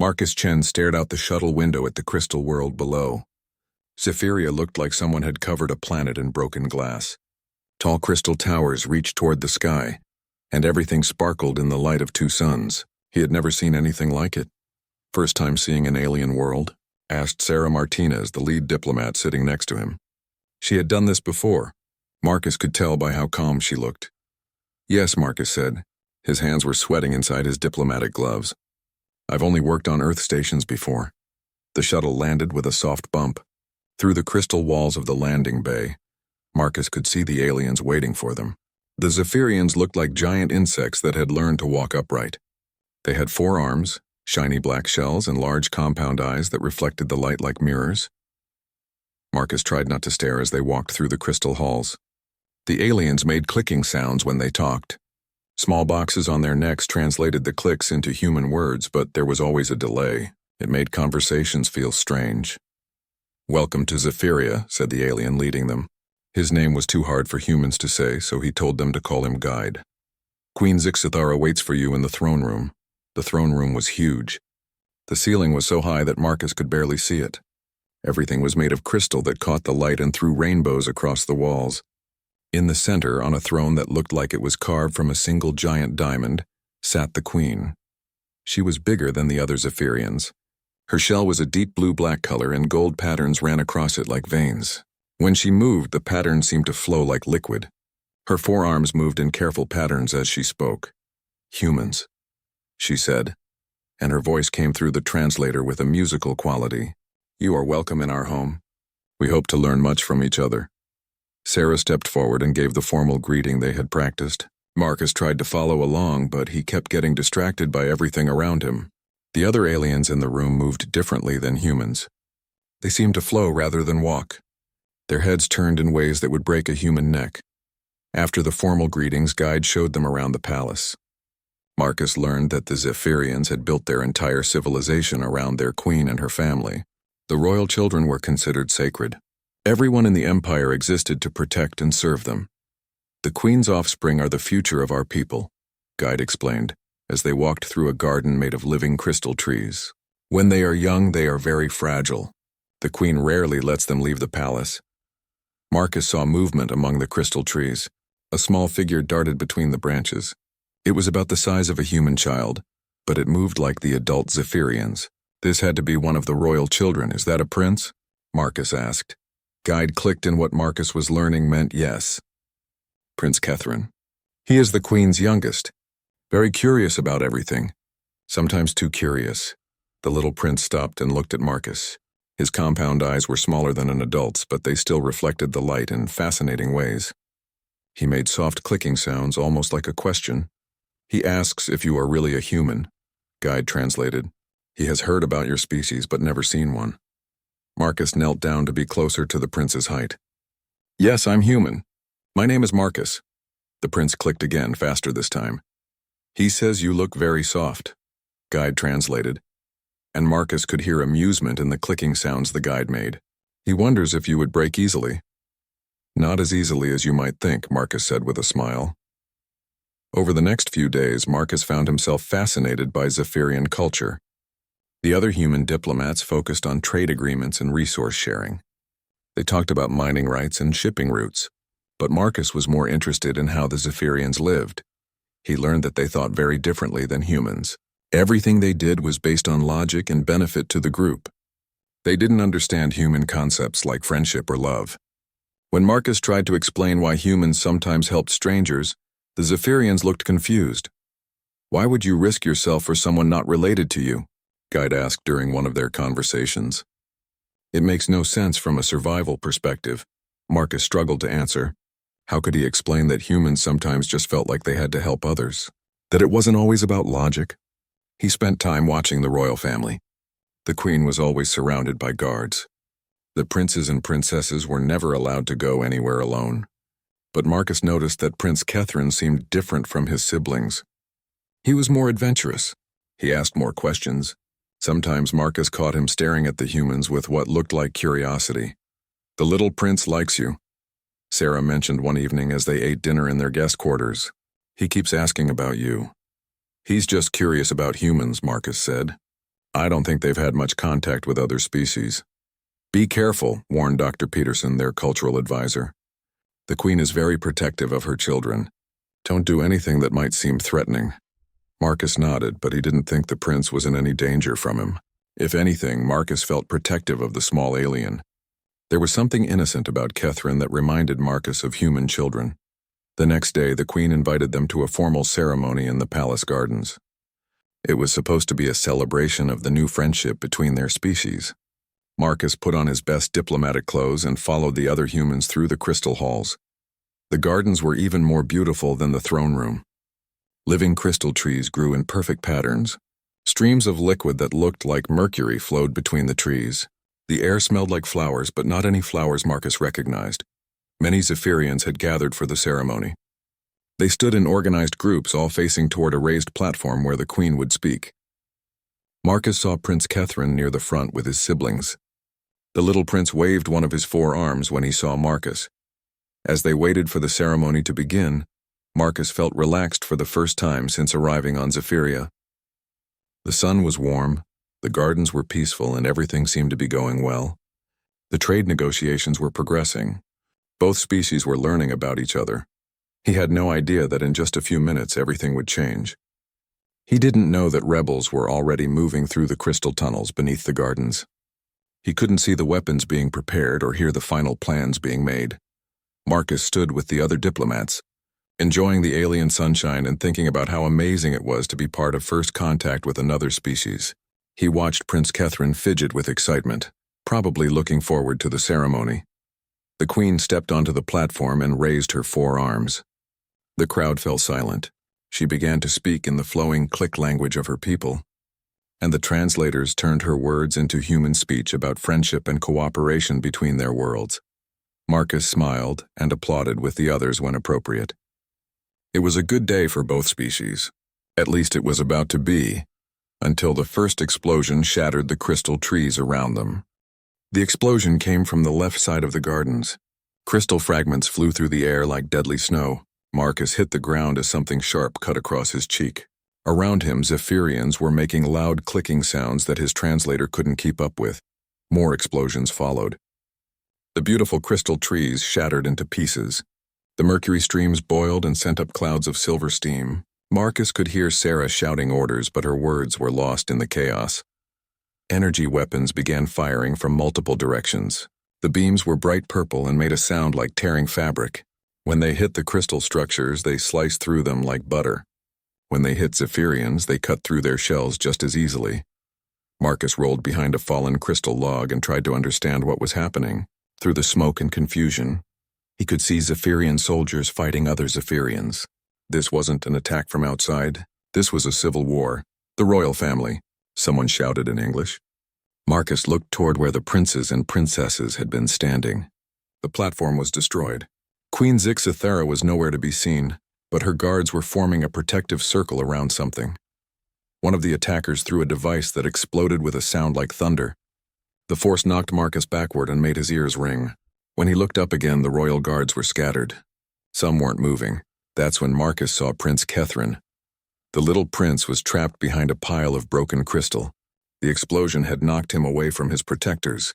Marcus Chen stared out the shuttle window at the crystal world below. Zephyria looked like someone had covered a planet in broken glass. Tall crystal towers reached toward the sky, and everything sparkled in the light of two suns. He had never seen anything like it. First time seeing an alien world? Asked Sarah Martinez, the lead diplomat sitting next to him. She had done this before. Marcus could tell by how calm she looked. Yes, Marcus said. His hands were sweating inside his diplomatic gloves. I've only worked on Earth stations before. The shuttle landed with a soft bump. Through the crystal walls of the landing bay, Marcus could see the aliens waiting for them. The Zephyrians looked like giant insects that had learned to walk upright. They had 4 arms, shiny black shells, and large compound eyes that reflected the light like mirrors. Marcus tried not to stare as they walked through the crystal halls. The aliens made clicking sounds when they talked. Small boxes on their necks translated the clicks into human words, but there was always a delay. It made conversations feel strange. "Welcome to Zephyria," said the alien leading them. His name was too hard for humans to say, so he told them to call him Guide. "Queen Zixithara waits for you in the throne room." The throne room was huge. The ceiling was so high that Marcus could barely see it. Everything was made of crystal that caught the light and threw rainbows across the walls. In the center, on a throne that looked like it was carved from a single giant diamond, sat the queen. She was bigger than the other Zephyrians. Her shell was a deep blue-black color and gold patterns ran across it like veins. When she moved, the patterns seemed to flow like liquid. Her forearms moved in careful patterns as she spoke. "Humans," she said, and her voice came through the translator with a musical quality. "You are welcome in our home. We hope to learn much from each other." Sarah stepped forward and gave the formal greeting they had practiced. Marcus tried to follow along, but he kept getting distracted by everything around him. The other aliens in the room moved differently than humans. They seemed to flow rather than walk. Their heads turned in ways that would break a human neck. After the formal greetings, Guide showed them around the palace. Marcus learned that the Zephyrians had built their entire civilization around their queen and her family. The royal children were considered sacred. Everyone in the empire existed to protect and serve them. "The queen's offspring are the future of our people," Guide explained, as they walked through a garden made of living crystal trees. "When they are young, they are very fragile. The queen rarely lets them leave the palace." Marcus saw movement among the crystal trees. A small figure darted between the branches. It was about the size of a human child, but it moved like the adult Zephyrians. "This had to be one of the royal children. Is that a prince?" Marcus asked. Guide clicked, and what Marcus was learning meant yes. "Prince Catherine. He is the queen's youngest. Very curious about everything. Sometimes too curious." The little prince stopped and looked at Marcus. His compound eyes were smaller than an adult's, but they still reflected the light in fascinating ways. He made soft clicking sounds, almost like a question. "He asks if you are really a human," Guide translated. "He has heard about your species but never seen one." Marcus knelt down to be closer to the prince's height. "Yes, I'm human. My name is Marcus." The prince clicked again, faster this time. "He says you look very soft," Guide translated, and Marcus could hear amusement in the clicking sounds the guide made. "He wonders if you would break easily." "Not as easily as you might think," Marcus said with a smile. Over the next few days, Marcus found himself fascinated by Zephyrian culture. The other human diplomats focused on trade agreements and resource sharing. They talked about mining rights and shipping routes, but Marcus was more interested in how the Zephyrians lived. He learned that they thought very differently than humans. Everything they did was based on logic and benefit to the group. They didn't understand human concepts like friendship or love. When Marcus tried to explain why humans sometimes helped strangers, the Zephyrians looked confused. "Why would you risk yourself for someone not related to you?" Guide asked during one of their conversations. "It makes no sense from a survival perspective," Marcus struggled to answer. How could he explain that humans sometimes just felt like they had to help others? That it wasn't always about logic? He spent time watching the royal family. The queen was always surrounded by guards. The princes and princesses were never allowed to go anywhere alone. But Marcus noticed that Prince Catherine seemed different from his siblings. He was more adventurous. He asked more questions. Sometimes Marcus caught him staring at the humans with what looked like curiosity. "The little prince likes you," Sarah mentioned one evening as they ate dinner in their guest quarters. "He keeps asking about you." "He's just curious about humans," Marcus said. I don't think they've had much contact with other species. Be careful, warned Dr. Peterson, their cultural advisor. The Queen is very protective of her children. Don't do anything that might seem threatening. Marcus nodded, but he didn't think the prince was in any danger from him. If anything, Marcus felt protective of the small alien. There was something innocent about Catherine that reminded Marcus of human children. The next day, the Queen invited them to a formal ceremony in the palace gardens. It was supposed to be a celebration of the new friendship between their species. Marcus put on his best diplomatic clothes and followed the other humans through the crystal halls. The gardens were even more beautiful than the throne room. Living crystal trees grew in perfect patterns. Streams of liquid that looked like mercury flowed between the trees. The air smelled like flowers, but not any flowers Marcus recognized. Many Zephyrians had gathered for the ceremony. They stood in organized groups, all facing toward a raised platform where the Queen would speak. Marcus saw Prince Catherine near the front with his siblings. The little prince waved one of his 4 arms when he saw Marcus. As they waited for the ceremony to begin, Marcus felt relaxed for the first time since arriving on Zephyria. The sun was warm, the gardens were peaceful, and everything seemed to be going well. The trade negotiations were progressing. Both species were learning about each other. He had no idea that in just a few minutes everything would change. He didn't know that rebels were already moving through the crystal tunnels beneath the gardens. He couldn't see the weapons being prepared or hear the final plans being made. Marcus stood with the other diplomats, enjoying the alien sunshine and thinking about how amazing it was to be part of first contact with another species. He watched Prince Catherine fidget with excitement, probably looking forward to the ceremony. The Queen stepped onto the platform and raised her 4 arms. The crowd fell silent. She began to speak in the flowing click language of her people, and the translators turned her words into human speech about friendship and cooperation between their worlds. Marcus smiled and applauded with the others when appropriate. It was a good day for both species. At least it was about to be, until the first explosion shattered the crystal trees around them. The explosion came from the left side of the gardens. Crystal fragments flew through the air like deadly snow. Marcus hit the ground as something sharp cut across his cheek. Around him, Zephyrians were making loud clicking sounds that his translator couldn't keep up with. More explosions followed. The beautiful crystal trees shattered into pieces. The mercury streams boiled and sent up clouds of silver steam. Marcus could hear Sarah shouting orders, but her words were lost in the chaos. Energy weapons began firing from multiple directions. The beams were bright purple and made a sound like tearing fabric. When they hit the crystal structures, they sliced through them like butter. When they hit Zephyrians, they cut through their shells just as easily. Marcus rolled behind a fallen crystal log and tried to understand what was happening. Through the smoke and confusion, he could see Zephyrian soldiers fighting other Zephyrians. This wasn't an attack from outside. This was a civil war. The royal family, someone shouted in English. Marcus looked toward where the princes and princesses had been standing. The platform was destroyed. Queen Zixithera was nowhere to be seen, but her guards were forming a protective circle around something. One of the attackers threw a device that exploded with a sound like thunder. The force knocked Marcus backward and made his ears ring. When he looked up again, the royal guards were scattered. Some weren't moving. That's when Marcus saw Prince Catherine. The little prince was trapped behind a pile of broken crystal. The explosion had knocked him away from his protectors.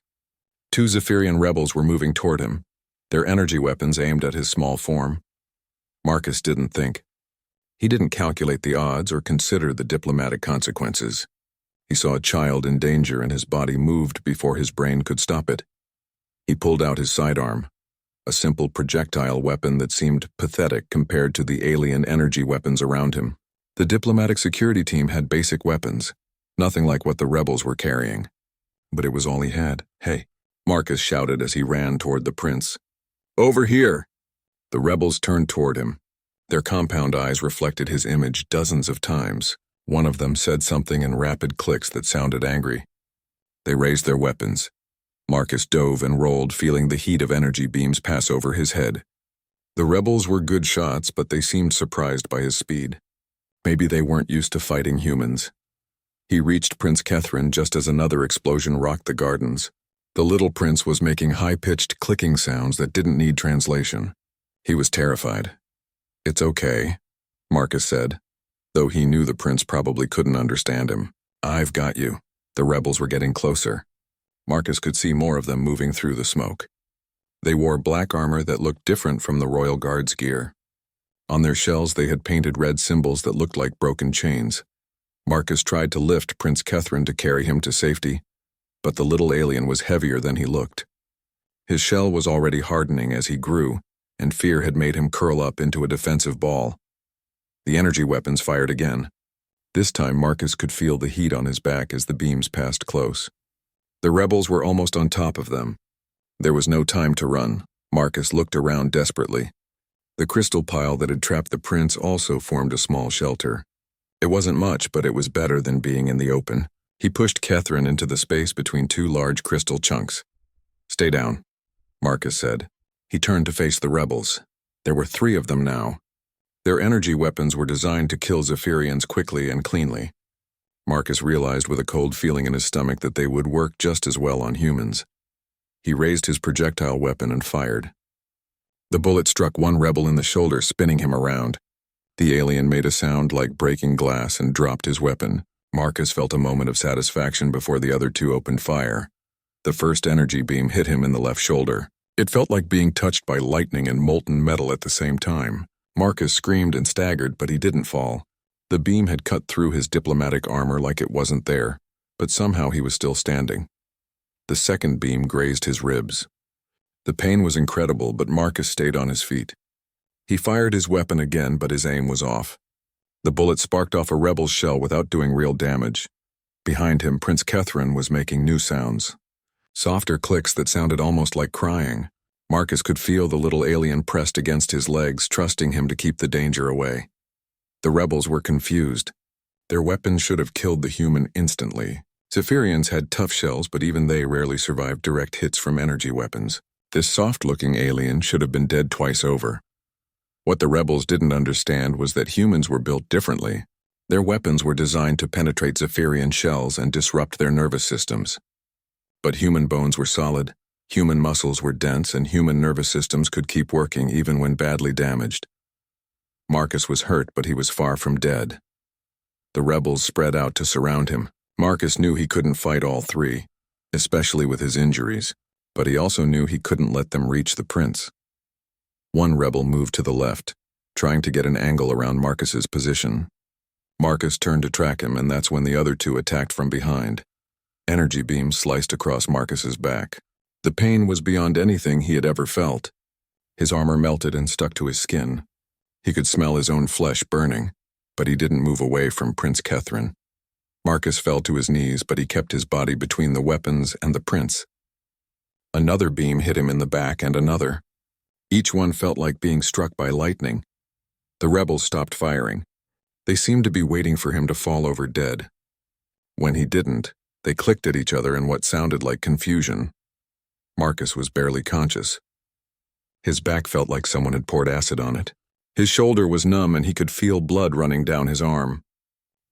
2 Zephyrian rebels were moving toward him, their energy weapons aimed at his small form. Marcus didn't think. He didn't calculate the odds or consider the diplomatic consequences. He saw a child in danger and his body moved before his brain could stop it. He pulled out his sidearm, a simple projectile weapon that seemed pathetic compared to the alien energy weapons around him. The diplomatic security team had basic weapons, nothing like what the rebels were carrying. But it was all he had. "Hey," Marcus shouted as he ran toward the prince. "Over here!" The rebels turned toward him. Their compound eyes reflected his image dozens of times. One of them said something in rapid clicks that sounded angry. They raised their weapons. Marcus dove and rolled, feeling the heat of energy beams pass over his head. The rebels were good shots, but they seemed surprised by his speed. Maybe they weren't used to fighting humans. He reached Prince Catherine just as another explosion rocked the gardens. The little prince was making high-pitched clicking sounds that didn't need translation. He was terrified. "It's okay," Marcus said, though he knew the prince probably couldn't understand him. "I've got you." The rebels were getting closer. Marcus could see more of them moving through the smoke. They wore black armor that looked different from the Royal Guard's gear. On their shells they had painted red symbols that looked like broken chains. Marcus tried to lift Prince Catherine to carry him to safety, but the little alien was heavier than he looked. His shell was already hardening as he grew, and fear had made him curl up into a defensive ball. The energy weapons fired again. This time Marcus could feel the heat on his back as the beams passed close. The rebels were almost on top of them. There was no time to run. Marcus looked around desperately. The crystal pile that had trapped the prince also formed a small shelter. It wasn't much, but it was better than being in the open. He pushed Catherine into the space between two large crystal chunks. "Stay down," Marcus said. He turned to face the rebels. There were 3 of them now. Their energy weapons were designed to kill Zephyrians quickly and cleanly. Marcus realized with a cold feeling in his stomach that they would work just as well on humans. He raised his projectile weapon and fired. The bullet struck one rebel in the shoulder, spinning him around. The alien made a sound like breaking glass and dropped his weapon. Marcus felt a moment of satisfaction before the other 2 opened fire. The first energy beam hit him in the left shoulder. It felt like being touched by lightning and molten metal at the same time. Marcus screamed and staggered, but he didn't fall. The beam had cut through his diplomatic armor like it wasn't there, but somehow he was still standing. The second beam grazed his ribs. The pain was incredible, but Marcus stayed on his feet. He fired his weapon again, but his aim was off. The bullet sparked off a rebel's shell without doing real damage. Behind him, Prince Catherine was making new sounds. Softer clicks that sounded almost like crying. Marcus could feel the little alien pressed against his legs, trusting him to keep the danger away. The rebels were confused. Their weapons should have killed the human instantly. Zephyrians had tough shells, but even they rarely survived direct hits from energy weapons. This soft-looking alien should have been dead twice over. What the rebels didn't understand was that humans were built differently. Their weapons were designed to penetrate Zephyrian shells and disrupt their nervous systems. But human bones were solid, human muscles were dense, and human nervous systems could keep working even when badly damaged. Marcus was hurt, but he was far from dead. The rebels spread out to surround him. Marcus knew he couldn't fight all 3, especially with his injuries, but he also knew he couldn't let them reach the prince. One rebel moved to the left, trying to get an angle around Marcus's position. Marcus turned to track him, and that's when the other 2 attacked from behind. Energy beams sliced across Marcus's back. The pain was beyond anything he had ever felt. His armor melted and stuck to his skin. He could smell his own flesh burning, but he didn't move away from Prince Catherine. Marcus fell to his knees, but he kept his body between the weapons and the prince. Another beam hit him in the back, and another. Each one felt like being struck by lightning. The rebels stopped firing. They seemed to be waiting for him to fall over dead. When he didn't, they clicked at each other in what sounded like confusion. Marcus was barely conscious. His back felt like someone had poured acid on it. His shoulder was numb and he could feel blood running down his arm.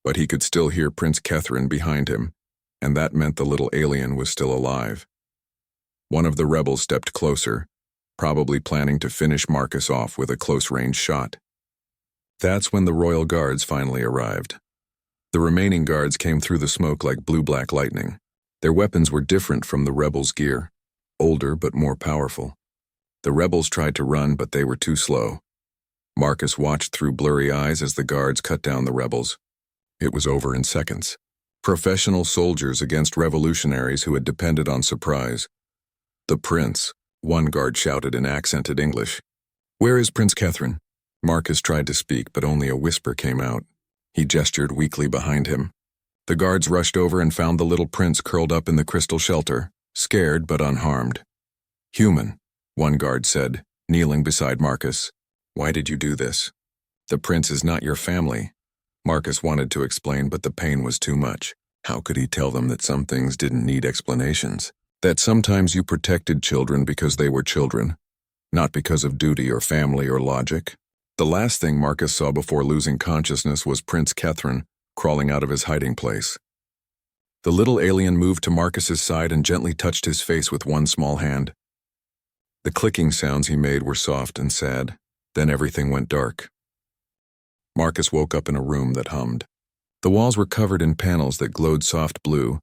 But he could still hear Prince Catherine behind him, and that meant the little alien was still alive. One of the rebels stepped closer, probably planning to finish Marcus off with a close-range shot. That's when the royal guards finally arrived. The remaining guards came through the smoke like blue-black lightning. Their weapons were different from the rebels' gear, older but more powerful. The rebels tried to run, but they were too slow. Marcus watched through blurry eyes as the guards cut down the rebels. It was over in seconds. Professional soldiers against revolutionaries who had depended on surprise. "The prince," one guard shouted in accented English. "Where is Prince Catherine?" Marcus tried to speak, but only a whisper came out. He gestured weakly behind him. The guards rushed over and found the little prince curled up in the crystal shelter, scared but unharmed. "Human," one guard said, kneeling beside Marcus. "Why did you do this?" "The prince is not your family." Marcus wanted to explain, but the pain was too much. How could he tell them that some things didn't need explanations? That sometimes you protected children because they were children, not because of duty or family or logic? The last thing Marcus saw before losing consciousness was Prince Catherine crawling out of his hiding place. The little alien moved to Marcus's side and gently touched his face with one small hand. The clicking sounds he made were soft and sad. Then everything went dark. Marcus woke up in a room that hummed. The walls were covered in panels that glowed soft blue,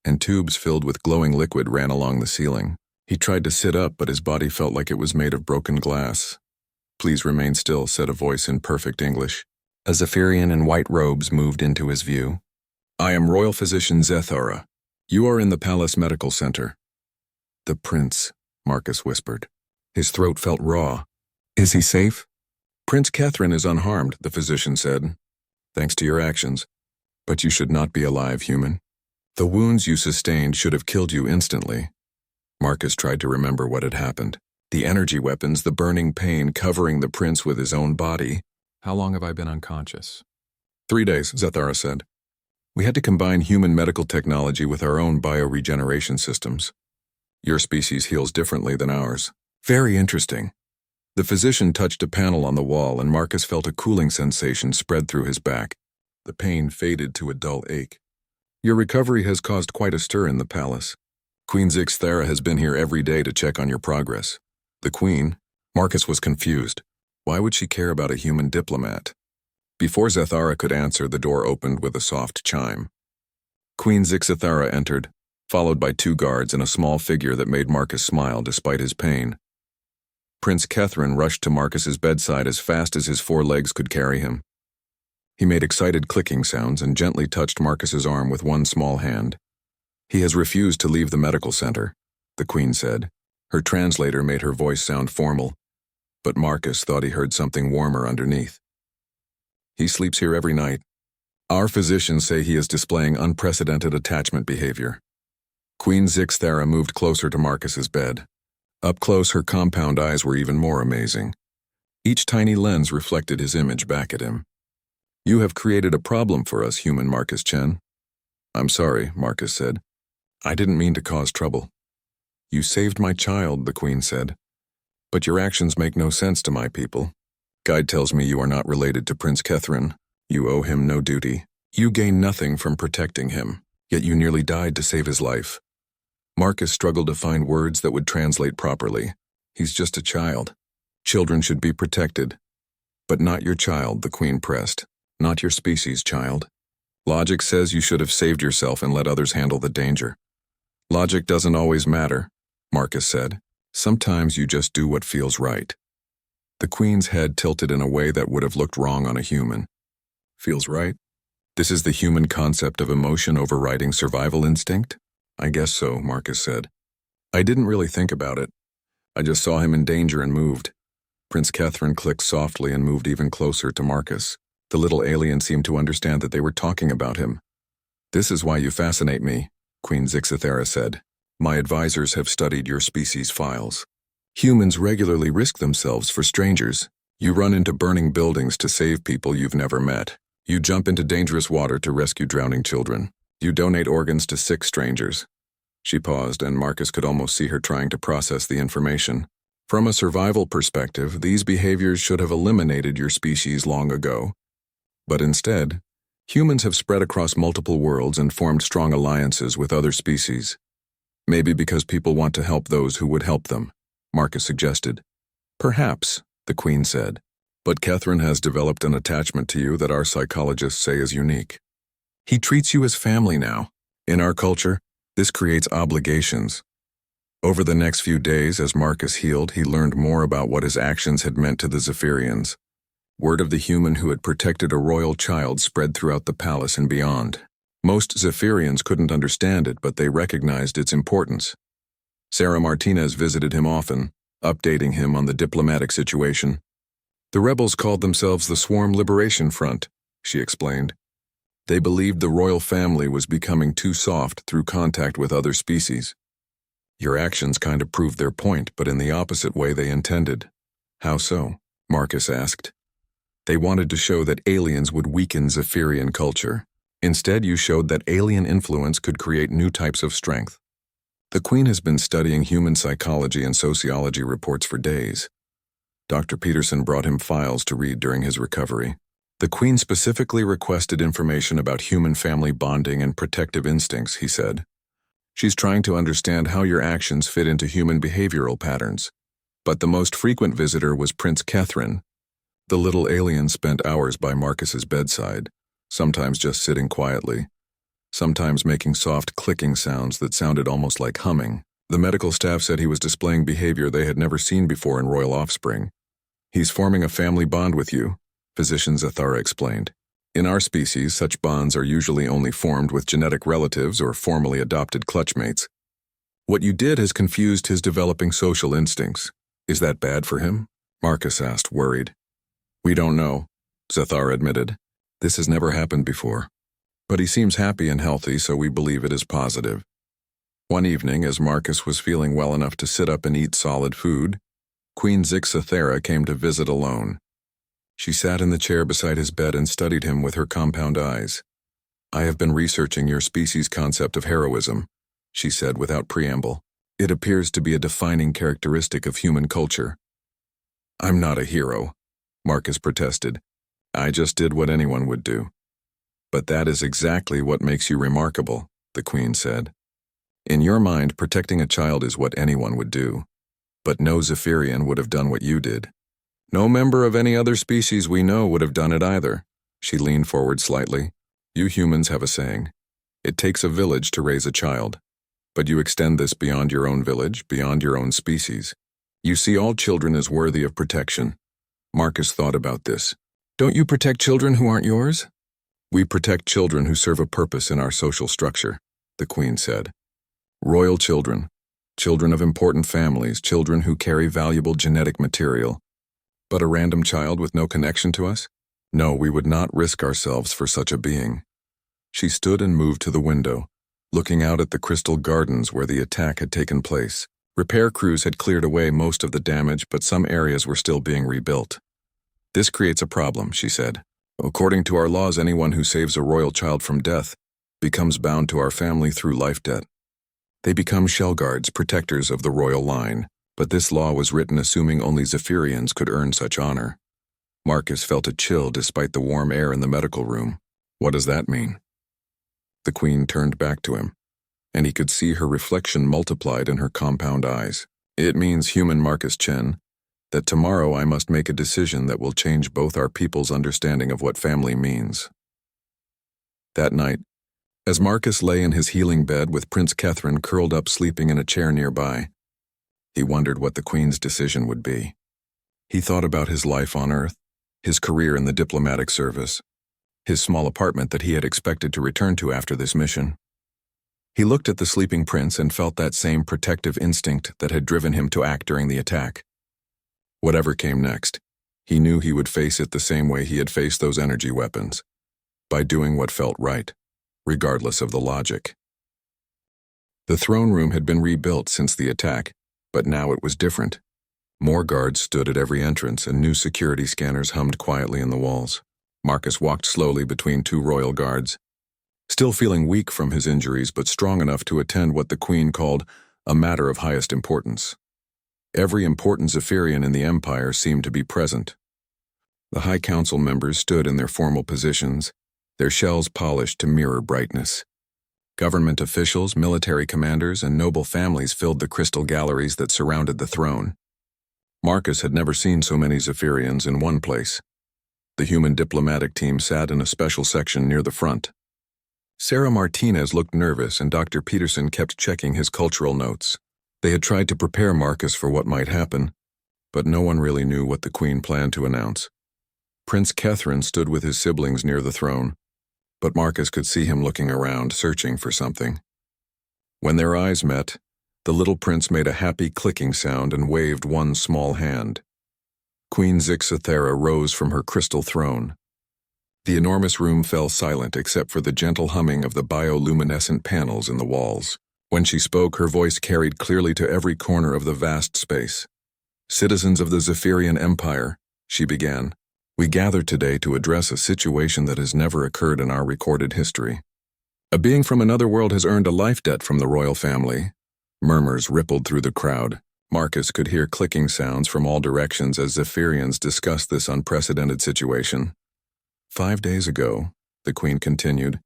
and tubes filled with glowing liquid ran along the ceiling. He tried to sit up, but his body felt like it was made of broken glass. "Please remain still," said a voice in perfect English. A Zephyrian in white robes moved into his view. "I am Royal Physician Zethara. You are in the Palace Medical Center." "The Prince," Marcus whispered. His throat felt raw. "Is he safe?" "Prince Catherine is unharmed," the physician said. "Thanks to your actions. But you should not be alive, human. The wounds you sustained should have killed you instantly." Marcus tried to remember what had happened. The energy weapons, the burning pain covering the prince with his own body. "How long have I been unconscious?" 3 days, Zethara said. "We had to combine human medical technology with our own bioregeneration systems. Your species heals differently than ours." "Very interesting." The physician touched a panel on the wall, and Marcus felt a cooling sensation spread through his back. The pain faded to a dull ache. "Your recovery has caused quite a stir in the palace. Queen Zixthara has been here every day to check on your progress." The Queen? Marcus was confused. Why would she care about a human diplomat? Before Zethara could answer, the door opened with a soft chime. Queen Zixthara entered, followed by 2 guards and a small figure that made Marcus smile despite his pain. Prince Catherine rushed to Marcus's bedside as fast as his 4 legs could carry him. He made excited clicking sounds and gently touched Marcus's arm with one small hand. "He has refused to leave the medical center," the Queen said. Her translator made her voice sound formal, but Marcus thought he heard something warmer underneath. "He sleeps here every night. Our physicians say he is displaying unprecedented attachment behavior." Queen Zixthara moved closer to Marcus's bed. Up close, her compound eyes were even more amazing. Each tiny lens reflected his image back at him. "You have created a problem for us, human Marcus Chen." "I'm sorry," Marcus said. "I didn't mean to cause trouble." "You saved my child," the Queen said. "But your actions make no sense to my people. Guide tells me you are not related to Prince Catherine. You owe him no duty. You gain nothing from protecting him, yet you nearly died to save his life." Marcus struggled to find words that would translate properly. "He's just a child. Children should be protected." "But not your child," the Queen pressed. "Not your species' child. Logic says you should have saved yourself and let others handle the danger." "Logic doesn't always matter," Marcus said. "Sometimes you just do what feels right." The Queen's head tilted in a way that would have looked wrong on a human. "Feels right? This is the human concept of emotion overriding survival instinct?" "I guess so," Marcus said. "I didn't really think about it. I just saw him in danger and moved." Prince Catherine clicked softly and moved even closer to Marcus. The little alien seemed to understand that they were talking about him. "This is why you fascinate me," Queen Zixthara said. "My advisors have studied your species' files. Humans regularly risk themselves for strangers. You run into burning buildings to save people you've never met. You jump into dangerous water to rescue drowning children. You donate organs to sick strangers." She paused, and Marcus could almost see her trying to process the information. "From a survival perspective, these behaviors should have eliminated your species long ago. But instead, humans have spread across multiple worlds and formed strong alliances with other species. Maybe because people want to help those who would help them," Marcus suggested. "Perhaps," the Queen said. "But Catherine has developed an attachment to you that our psychologists say is unique. He treats you as family now. In our culture, this creates obligations." Over the next few days, as Marcus healed, he learned more about what his actions had meant to the Zephyrians. Word of the human who had protected a royal child spread throughout the palace and beyond. Most Zephyrians couldn't understand it, but they recognized its importance. Sarah Martinez visited him often, updating him on the diplomatic situation. "The rebels called themselves the Swarm Liberation Front," she explained. "They believed the royal family was becoming too soft through contact with other species." "Your actions kind of proved their point, but in the opposite way they intended." "How so?" Marcus asked. "They wanted to show that aliens would weaken Zephyrian culture. Instead, you showed that alien influence could create new types of strength." The Queen has been studying human psychology and sociology reports for days. Dr. Peterson brought him files to read during his recovery. The Queen specifically requested information about human family bonding and protective instincts, he said. "She's trying to understand how your actions fit into human behavioral patterns." But the most frequent visitor was Prince Catherine. The little alien spent hours by Marcus's bedside, sometimes just sitting quietly. sometimes making soft clicking sounds that sounded almost like humming. The medical staff said he was displaying behavior they had never seen before in royal offspring. "He's forming a family bond with you," physician Zathara explained. "In our species, such bonds are usually only formed with genetic relatives or formally adopted clutchmates. What you did has confused his developing social instincts. Is that bad for him?" Marcus asked, worried. "We don't know," Zathara admitted. "This has never happened before. But he seems happy and healthy, so we believe it is positive." One evening, as Marcus was feeling well enough to sit up and eat solid food, Queen Zathara came to visit alone. She sat in the chair beside his bed and studied him with her compound eyes. "I have been researching your species' concept of heroism," she said without preamble. "It appears to be a defining characteristic of human culture." "I'm not a hero," Marcus protested. "I just did what anyone would do." "But that is exactly what makes you remarkable," the Queen said. "In your mind, protecting a child is what anyone would do. But no Zephyrian would have done what you did. No member of any other species we know would have done it either." She leaned forward slightly. "You humans have a saying. It takes a village to raise a child. But you extend this beyond your own village, beyond your own species. You see all children as worthy of protection." Marcus thought about this. "Don't you protect children who aren't yours?" "We protect children who serve a purpose in our social structure," the Queen said. "Royal children, children of important families, children who carry valuable genetic material. But a random child with no connection to us? No, we would not risk ourselves for such a being." She stood and moved to the window, looking out at the crystal gardens where the attack had taken place. Repair crews had cleared away most of the damage, but some areas were still being rebuilt. "This creates a problem," she said. "According to our laws, anyone who saves a royal child from death becomes bound to our family through life debt. They become shell guards, protectors of the royal line, but this law was written assuming only Zephyrians could earn such honor." Marcus felt a chill despite the warm air in the medical room. "What does that mean?" The Queen turned back to him, and he could see her reflection multiplied in her compound eyes. "It means, human Marcus Chen, that tomorrow I must make a decision that will change both our people's understanding of what family means." That night, as Marcus lay in his healing bed with Prince Catherine curled up sleeping in a chair nearby, he wondered what the Queen's decision would be. He thought about his life on Earth, his career in the diplomatic service, his small apartment that he had expected to return to after this mission. He looked at the sleeping prince and felt that same protective instinct that had driven him to act during the attack. Whatever came next, he knew he would face it the same way he had faced those energy weapons, by doing what felt right, regardless of the logic. The throne room had been rebuilt since the attack, but now it was different. More guards stood at every entrance and new security scanners hummed quietly in the walls. Marcus walked slowly between two royal guards, still feeling weak from his injuries but strong enough to attend what the Queen called a matter of highest importance. Every important Zephyrian in the Empire seemed to be present. The High Council members stood in their formal positions, their shells polished to mirror brightness. Government officials, military commanders, and noble families filled the crystal galleries that surrounded the throne. Marcus had never seen so many Zephyrians in one place. The human diplomatic team sat in a special section near the front. Sarah Martinez looked nervous, and Dr. Peterson kept checking his cultural notes. They had tried to prepare Marcus for what might happen, but no one really knew what the Queen planned to announce. Prince Catherine stood with his siblings near the throne, but Marcus could see him looking around, searching for something. When their eyes met, the little prince made a happy clicking sound and waved one small hand. Queen Zathara rose from her crystal throne. The enormous room fell silent except for the gentle humming of the bioluminescent panels in the walls. When she spoke, her voice carried clearly to every corner of the vast space. "Citizens of the Zephyrian Empire," she began, "we gather today to address a situation that has never occurred in our recorded history. A being from another world has earned a life debt from the royal family." Murmurs rippled through the crowd. Marcus could hear clicking sounds from all directions as Zephyrians discussed this unprecedented situation. 5 days ago, the Queen continued,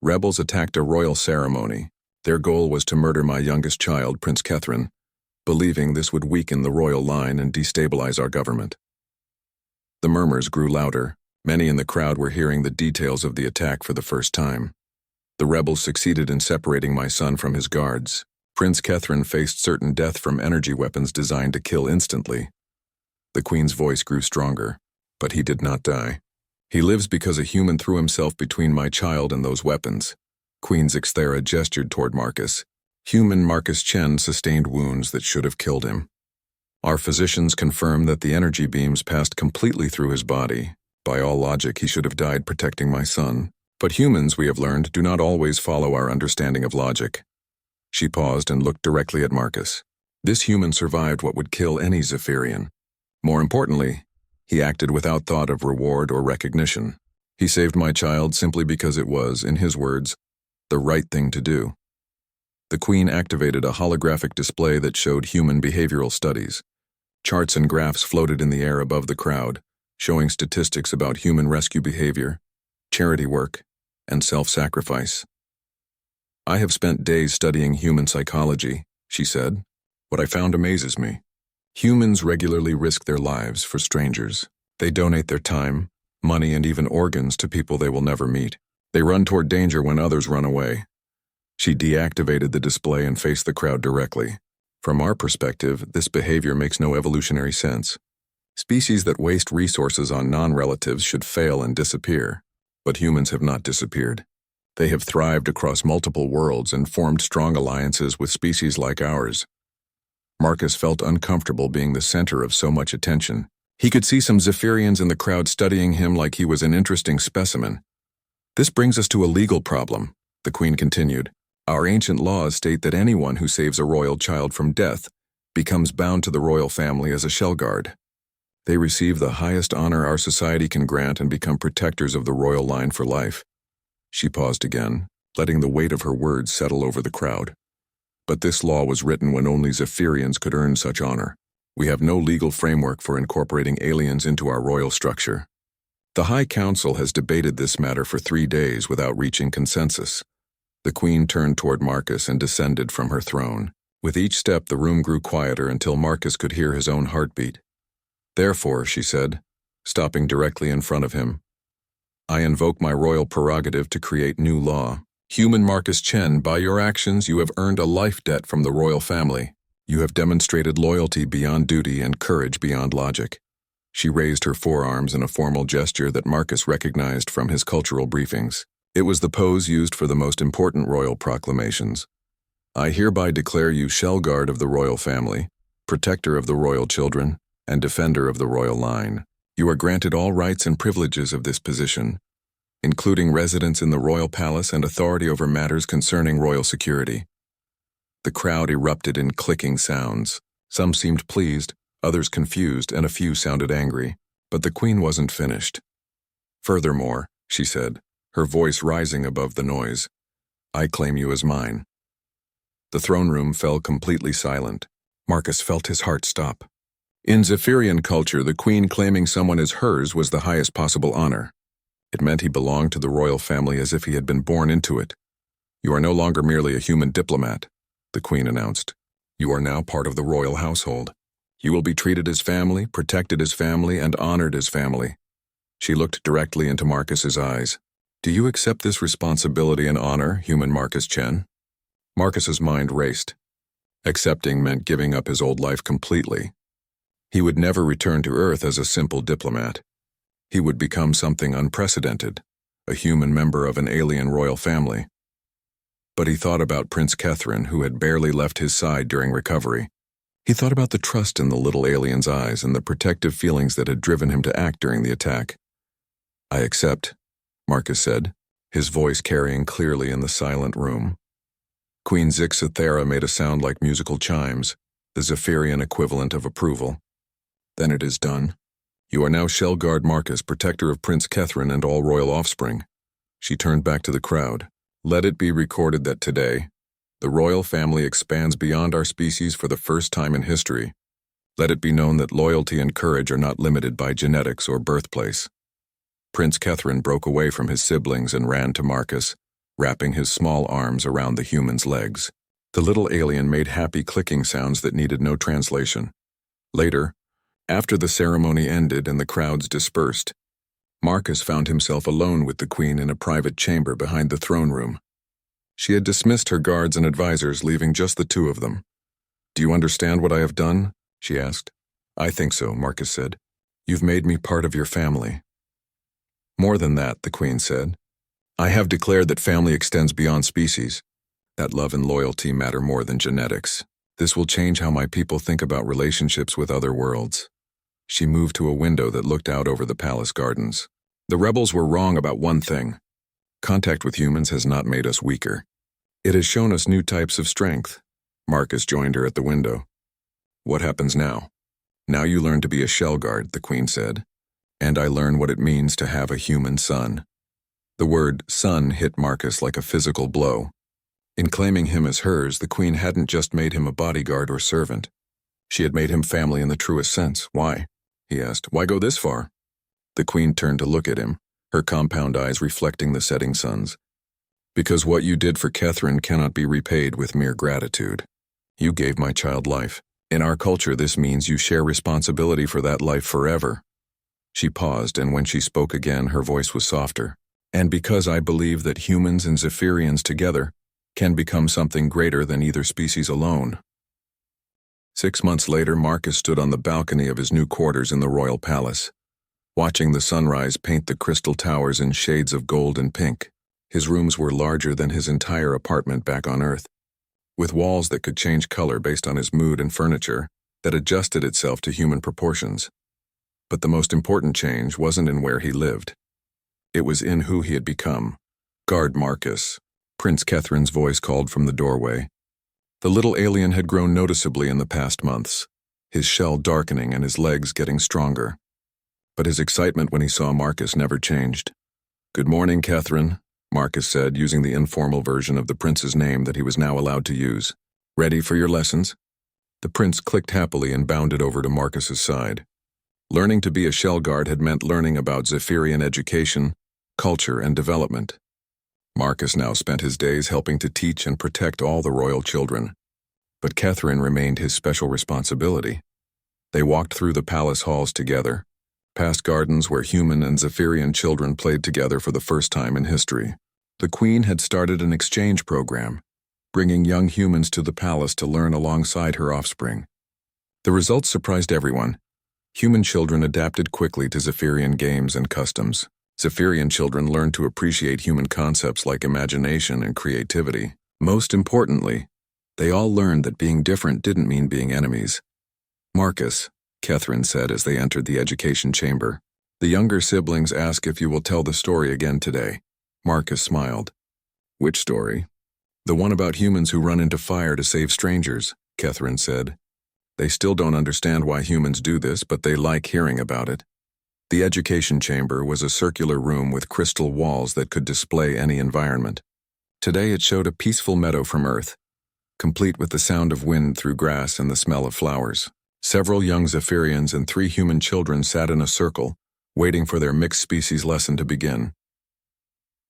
rebels attacked a royal ceremony. Their goal was to murder my youngest child, Prince Catherine, believing this would weaken the royal line and destabilize our government. The murmurs grew louder. Many in the crowd were hearing the details of the attack for the first time. The rebels succeeded in separating my son from his guards. Prince Kethrin faced certain death from energy weapons designed to kill instantly. The Queen's voice grew stronger, but he did not die. He lives because a human threw himself between my child and those weapons. Queen Zixthera gestured toward Marcus. Human Marcus Chen sustained wounds that should have killed him. Our physicians confirm that the energy beams passed completely through his body. By all logic, he should have died protecting my son. But humans, we have learned, do not always follow our understanding of logic. She paused and looked directly at Marcus. This human survived what would kill any Zephyrian. More importantly, he acted without thought of reward or recognition. He saved my child simply because it was, in his words, the right thing to do. The Queen activated a holographic display that showed human behavioral studies. Charts and graphs floated in the air above the crowd, showing statistics about human rescue behavior, charity work, and self-sacrifice. I have spent days studying human psychology, she said. What I found amazes me. Humans regularly risk their lives for strangers. They donate their time, money, and even organs to people they will never meet. They run toward danger when others run away. She deactivated the display and faced the crowd directly. From our perspective, this behavior makes no evolutionary sense. Species that waste resources on non-relatives should fail and disappear. But humans have not disappeared. They have thrived across multiple worlds and formed strong alliances with species like ours. Marcus felt uncomfortable being the center of so much attention. He could see some Zephyrians in the crowd studying him like he was an interesting specimen. This brings us to a legal problem, the Queen continued. Our ancient laws state that anyone who saves a royal child from death becomes bound to the royal family as a shell guard. They receive the highest honor our society can grant and become protectors of the royal line for life. She paused again, letting the weight of her words settle over the crowd. But this law was written when only Zephyrians could earn such honor. We have no legal framework for incorporating aliens into our royal structure. The High Council has debated this matter for 3 days without reaching consensus. The Queen turned toward Marcus and descended from her throne. With each step, the room grew quieter until Marcus could hear his own heartbeat. Therefore, she said, stopping directly in front of him, I invoke my royal prerogative to create new law. Human Marcus Chen, by your actions you have earned a life debt from the royal family. You have demonstrated loyalty beyond duty and courage beyond logic. She raised her forearms in a formal gesture that Marcus recognized from his cultural briefings. It was the pose used for the most important royal proclamations. I hereby declare you shell guard of the royal family, protector of the royal children, and defender of the royal line. You are granted all rights and privileges of this position, including residence in the royal palace and authority over matters concerning royal security. The crowd erupted in clicking sounds. Some seemed pleased, others confused, and a few sounded angry. But the Queen wasn't finished. Furthermore, she said, her voice rising above the noise, I claim you as mine. The throne room fell completely silent. Marcus felt his heart stop. In Zephyrian culture, the Queen claiming someone as hers was the highest possible honor. It meant he belonged to the royal family as if he had been born into it. You are no longer merely a human diplomat, the Queen announced. You are now part of the royal household. You will be treated as family, protected as family, and honored as family. She looked directly into Marcus's eyes. Do you accept this responsibility and honor, human Marcus Chen? Marcus's mind raced. Accepting meant giving up his old life completely. He would never return to Earth as a simple diplomat. He would become something unprecedented, a human member of an alien royal family. But he thought about Prince Kethrin, who had barely left his side during recovery. He thought about the trust in the little alien's eyes and the protective feelings that had driven him to act during the attack. I accept, Marcus said, his voice carrying clearly in the silent room. Queen Zixthera made a sound like musical chimes, the Zephyrian equivalent of approval. Then it is done. You are now Shell Guard Marcus, protector of Prince Kethrin and all royal offspring. She turned back to the crowd. Let it be recorded that today, the royal family expands beyond our species for the first time in history. Let it be known that loyalty and courage are not limited by genetics or birthplace. Prince Kethrin broke away from his siblings and ran to Marcus, wrapping his small arms around the human's legs. The little alien made happy clicking sounds that needed no translation. Later, after the ceremony ended and the crowds dispersed, Marcus found himself alone with the Queen in a private chamber behind the throne room. She had dismissed her guards and advisors, leaving just the two of them. "Do you understand what I have done?" she asked. "I think so," Marcus said. "You've made me part of your family." "More than that," the Queen said. "I have declared that family extends beyond species, that love and loyalty matter more than genetics. This will change how my people think about relationships with other worlds." She moved to a window that looked out over the palace gardens. "The rebels were wrong about one thing. Contact with humans has not made us weaker. It has shown us new types of strength." Marcus joined her at the window. "What happens now?" "Now you learn to be a shell guard," the Queen said. "And I learn what it means to have a human son." The word son hit Marcus like a physical blow. In claiming him as hers, the Queen hadn't just made him a bodyguard or servant. She had made him family in the truest sense. "Why?" he asked. "Why go this far?" The Queen turned to look at him, her compound eyes reflecting the setting suns. "Because what you did for Catherine cannot be repaid with mere gratitude. You gave my child life. In our culture, this means you share responsibility for that life forever." She paused, and when she spoke again, her voice was softer. "And because I believe that humans and Zephyrians together can become something greater than either species alone." 6 months later, Marcus stood on the balcony of his new quarters in the royal palace, watching the sunrise paint the crystal towers in shades of gold and pink. His rooms were larger than his entire apartment back on Earth, with walls that could change color based on his mood and furniture that adjusted itself to human proportions. But the most important change wasn't in where he lived. It was in who he had become. "Guard Marcus," Prince Catherine's voice called from the doorway. The little alien had grown noticeably in the past months, his shell darkening and his legs getting stronger. But his excitement when he saw Marcus never changed. "Good morning, Catherine," Marcus said, using the informal version of the prince's name that he was now allowed to use. "Ready for your lessons?" The prince clicked happily and bounded over to Marcus's side. Learning to be a shell guard had meant learning about Zephyrian education, culture, and development. Marcus now spent his days helping to teach and protect all the royal children. But Catherine remained his special responsibility. They walked through the palace halls together, past gardens where human and Zephyrian children played together for the first time in history. The Queen had started an exchange program, bringing young humans to the palace to learn alongside her offspring. The results surprised everyone. Human children adapted quickly to Zephyrian games and customs. Zephyrian children learned to appreciate human concepts like imagination and creativity. Most importantly, they all learned that being different didn't mean being enemies. "Marcus," Catherine said as they entered the education chamber, "the younger siblings ask if you will tell the story again today." Marcus smiled. "Which story?" "The one about humans who run into fire to save strangers," Catherine said. "They still don't understand why humans do this, but they like hearing about it." The education chamber was a circular room with crystal walls that could display any environment. Today it showed a peaceful meadow from Earth, complete with the sound of wind through grass and the smell of flowers. Several young Zephyrians and 3 human children sat in a circle, waiting for their mixed species lesson to begin.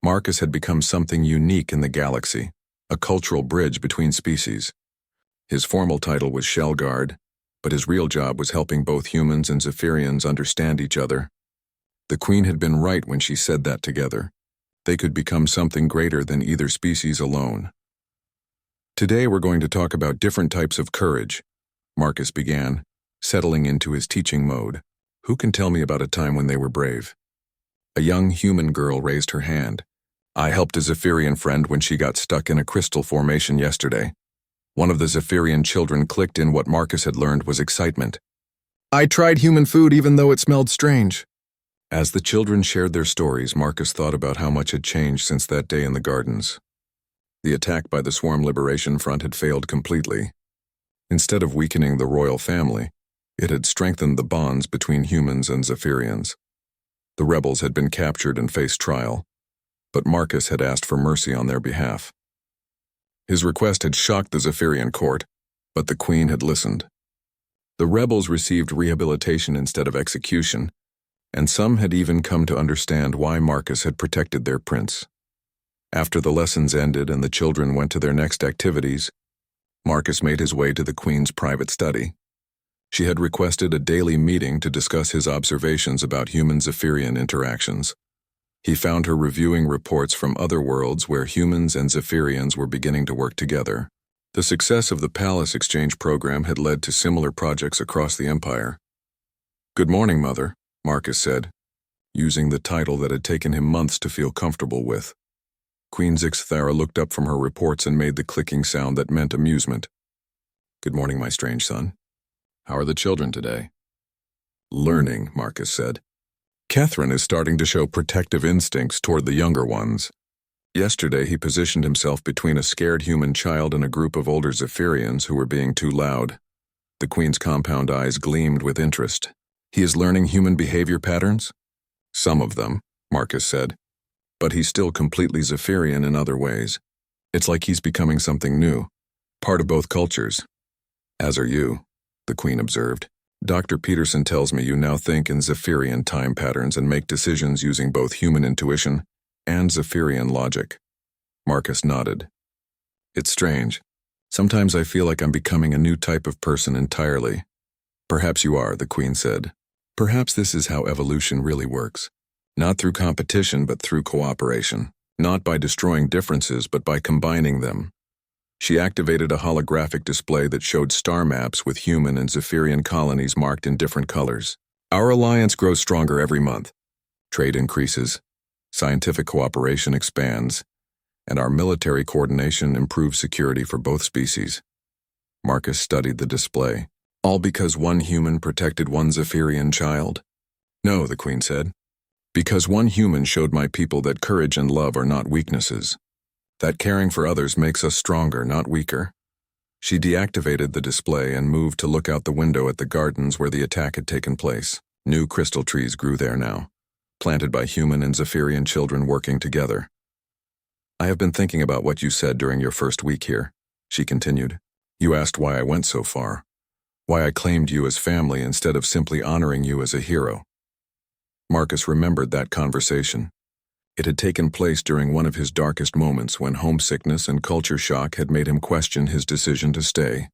Marcus had become something unique in the galaxy, a cultural bridge between species. His formal title was Shell Guard, but his real job was helping both humans and Zephyrians understand each other. The Queen had been right when she said that together. They could become something greater than either species alone. "Today we're going to talk about different types of courage," Marcus began, settling into his teaching mode. "Who can tell me about a time when they were brave?" A young human girl raised her hand. "I helped a Zephyrian friend when she got stuck in a crystal formation yesterday." One of the Zephyrian children clicked in what Marcus had learned was excitement. "I tried human food even though it smelled strange." As the children shared their stories, Marcus thought about how much had changed since that day in the gardens. The attack by the Swarm Liberation Front had failed completely. Instead of weakening the royal family, it had strengthened the bonds between humans and Zephyrians. The rebels had been captured and faced trial, but Marcus had asked for mercy on their behalf. His request had shocked the Zephyrian court, but the Queen had listened. The rebels received rehabilitation instead of execution, and some had even come to understand why Marcus had protected their prince. After the lessons ended and the children went to their next activities, Marcus made his way to the Queen's private study. She had requested a daily meeting to discuss his observations about human-Zephyrian interactions. He found her reviewing reports from other worlds where humans and Zephyrians were beginning to work together. The success of the Palace Exchange program had led to similar projects across the Empire. "Good morning, Mother," Marcus said, using the title that had taken him months to feel comfortable with. Queen Zixthara looked up from her reports and made the clicking sound that meant amusement. "Good morning, my strange son. How are the children today?" "Learning," Marcus said. "Catherine is starting to show protective instincts toward the younger ones. Yesterday he positioned himself between a scared human child and a group of older Zephyrians who were being too loud." The Queen's compound eyes gleamed with interest. "He is learning human behavior patterns?" "Some of them," Marcus said. "But he's still completely Zephyrian in other ways. It's like he's becoming something new, part of both cultures." "As are you," the Queen observed. "Dr. Peterson tells me you now think in Zephyrian time patterns and make decisions using both human intuition and Zephyrian logic." Marcus nodded. "It's strange. Sometimes I feel like I'm becoming a new type of person entirely." "Perhaps you are," the Queen said. "Perhaps this is how evolution really works. Not through competition, but through cooperation. Not by destroying differences, but by combining them." She activated a holographic display that showed star maps with human and Zephyrian colonies marked in different colors. "Our alliance grows stronger every month. Trade increases, scientific cooperation expands, and our military coordination improves security for both species." Marcus studied the display. "All because one human protected one Zephyrian child?" "No," the Queen said. "Because one human showed my people that courage and love are not weaknesses. That caring for others makes us stronger, not weaker." She deactivated the display and moved to look out the window at the gardens where the attack had taken place. New crystal trees grew there now, planted by human and Zephyrian children working together. "I have been thinking about what you said during your first week here," she continued. "You asked why I went so far, why I claimed you as family instead of simply honoring you as a hero." Marcus remembered that conversation. It had taken place during one of his darkest moments when homesickness and culture shock had made him question his decision to stay.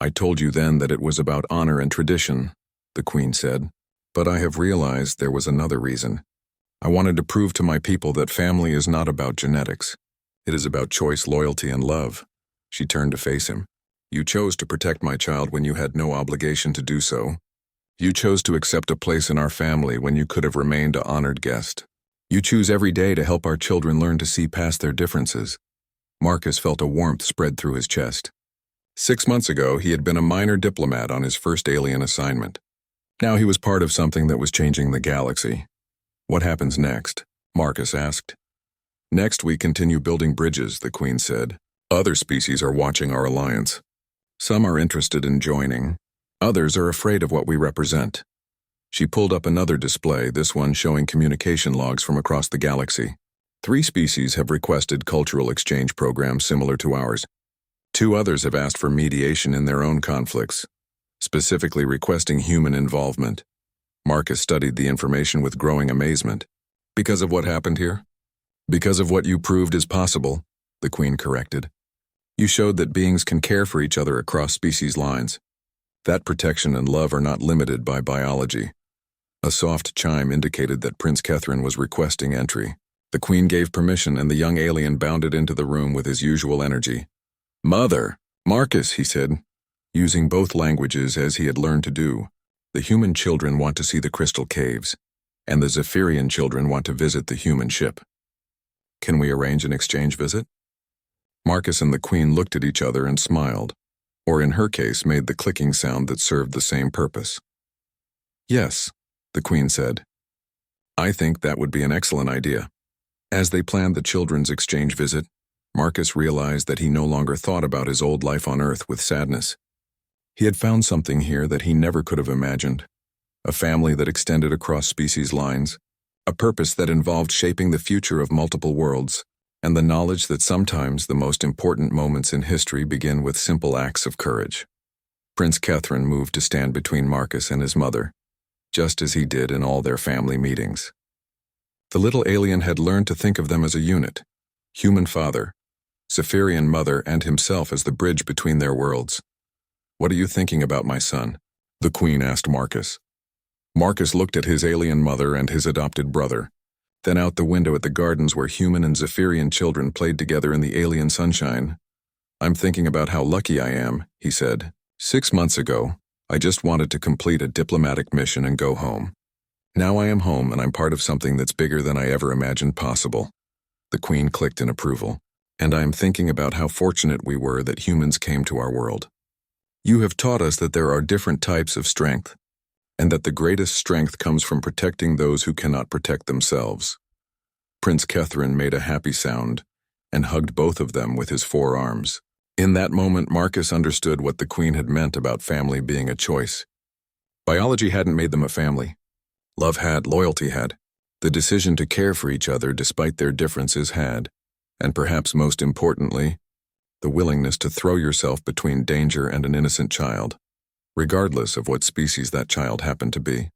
"I told you then that it was about honor and tradition," the Queen said, "but I have realized there was another reason. I wanted to prove to my people that family is not about genetics. It is about choice, loyalty, and love." She turned to face him. "You chose to protect my child when you had no obligation to do so. You chose to accept a place in our family when you could have remained an honored guest. You choose every day to help our children learn to see past their differences." Marcus felt a warmth spread through his chest. 6 months ago, he had been a minor diplomat on his first alien assignment. Now he was part of something that was changing the galaxy. "What happens next?" Marcus asked. "Next, we continue building bridges," the Queen said. "Other species are watching our alliance. Some are interested in joining. Others are afraid of what we represent." She pulled up another display, this one showing communication logs from across the galaxy. 3 species have requested cultural exchange programs similar to ours. 2 others have asked for mediation in their own conflicts, specifically requesting human involvement. Marcus studied the information with growing amazement. "Because of what happened here?" "Because of what you proved is possible," the Queen corrected. "You showed that beings can care for each other across species lines. That protection and love are not limited by biology." A soft chime indicated that Prince Catherine was requesting entry. The Queen gave permission and the young alien bounded into the room with his usual energy. "Mother!" "Marcus," he said, using both languages as he had learned to do. "The human children want to see the crystal caves, and the Zephyrian children want to visit the human ship. Can we arrange an exchange visit?" Marcus and the Queen looked at each other and smiled, or in her case made the clicking sound that served the same purpose. "Yes," the Queen said. "I think that would be an excellent idea." As they planned the children's exchange visit, Marcus realized that he no longer thought about his old life on Earth with sadness. He had found something here that he never could have imagined. A family that extended across species lines, a purpose that involved shaping the future of multiple worlds, and the knowledge that sometimes the most important moments in history begin with simple acts of courage. Prince Catherine moved to stand between Marcus and his mother, just as he did in all their family meetings. The little alien had learned to think of them as a unit: human father, Zephyrian mother, and himself as the bridge between their worlds. "What are you thinking about, my son?" the Queen asked Marcus. Marcus looked at his alien mother and his adopted brother. Then out the window at the gardens where human and Zephyrian children played together in the alien sunshine. "I'm thinking about how lucky I am," he said. "6 months ago, I just wanted to complete a diplomatic mission and go home. Now I am home and I'm part of something that's bigger than I ever imagined possible." The Queen clicked in approval. "And I am thinking about how fortunate we were that humans came to our world. You have taught us that there are different types of strength, and that the greatest strength comes from protecting those who cannot protect themselves." Prince Catherine made a happy sound and hugged both of them with his 4 arms. In that moment, Marcus understood what the Queen had meant about family being a choice. Biology hadn't made them a family. Love had, loyalty had. The decision to care for each other despite their differences had, and perhaps most importantly, the willingness to throw yourself between danger and an innocent child, regardless of what species that child happened to be.